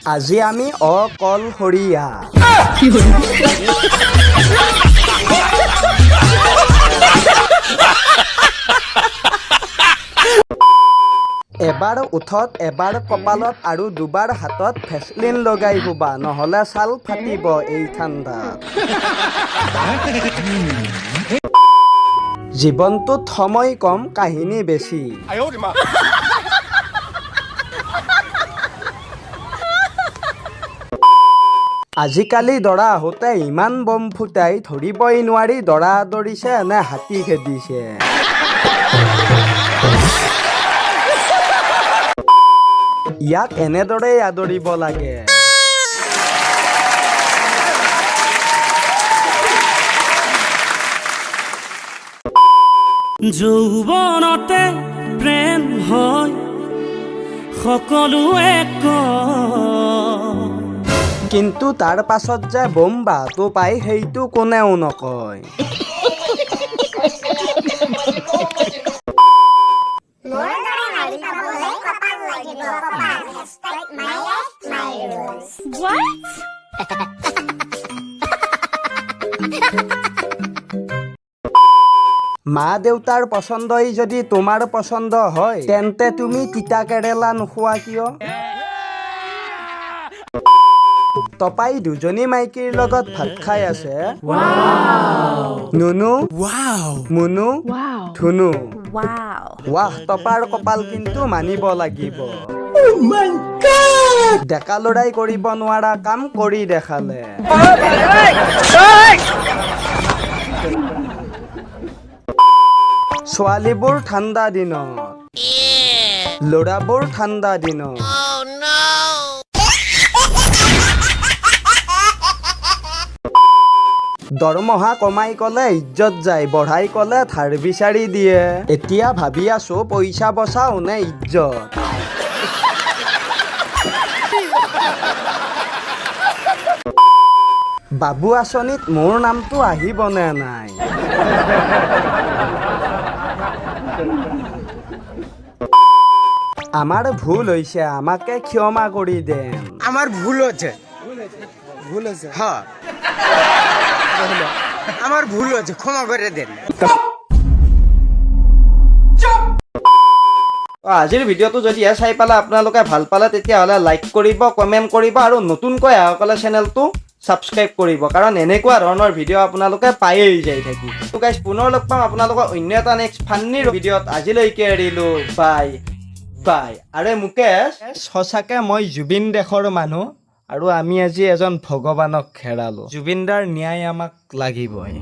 আজি আমি অকলশৰীয়া। এবাৰ ওঠত, এবাৰ কপালত আৰু দুবাৰ হাতত ভেচলিন লগাই শুবা, নহ'লে ছাল ফাটিব এই ঠাণ্ডাত। জীৱনটোত সময় কম, কাহিনী বেছি। আজিকালি দৰা আহোঁতে ইমান বম ফুটাই ধৰিবই নোৱাৰি দৰা আদৰিছে নে হাতী খেদিছে। ইয়াক এনেদৰেই আদৰিব লাগে। যৌৱনতে প্ৰেম হয় সকলোৱে কয়, কিন্তু তাৰ পাছত যে বম বাহটো পাই সেইটো কোনেও নকয়। মা দেউতাৰ পচন্দই যদি তোমাৰ পচন্দ হয়, তেন্তে তুমি তিতা কেৰেলা নোখোৱা কিয়? তপাই দুজনী মাইকীৰ লগত ভাত খাই আছে। নুনু, মুনু, ধুনু। ৱাহ, তপাৰ কপাল কিন্তু মানিব লাগিব। ডেকা ল'ৰাই কৰিব নোৱাৰা কাম কৰি দেখালে। ছোৱালীবোৰ ঠাণ্ডা দিনত, ল'ৰাবোৰ ঠাণ্ডা দিনত। দৰমহা কমাই ক'লে ইজ্জত যায়, বঢ়াই ক'লে ধাৰ বিচাৰি দিয়ে। এতিয়া ভাবি আছো পইচা বচাও নে ইজ্জত। বাবু আঁচনিত মোৰ নামটো আহিবনে নাই? আমার ভুল হয়েছে, আমাকে ক্ষমা করে দেন। আমার ভুল হচ্ছে হ্যাঁ আমার ভুল হচ্ছে, ক্ষমা করে দেন। আজিৰ ভিডিঅ'টো যদি চাই পালে আপোনালোকে ভাল পালে তেতিয়াহ'লে লাইক কৰিব, কমেণ্ট কৰিব আৰু নতুনকৈ আহকলে চেনেলটো ছাবস্ক্ৰাইব কৰিব, কাৰণ এনেকুৱা ধৰণৰ ভিডিঅ' আপোনালোকে পায়েই যাই থাকি। তো গাইজ, পুনৰ লগ পাম আপোনালোকক অন্য এটা নেক্সট ফান্নিৰ ভিডিঅ'ত। আজিলৈকে এৰিলো, বাই বাই। আৰে মুকেশ, সঁচাকে মই জুবিন দেশৰ মানুহ আৰু আমি আজি এজন ভগৱানক হেৰালো। জুবিনদাৰ ন্যায় আমাক লাগিবই।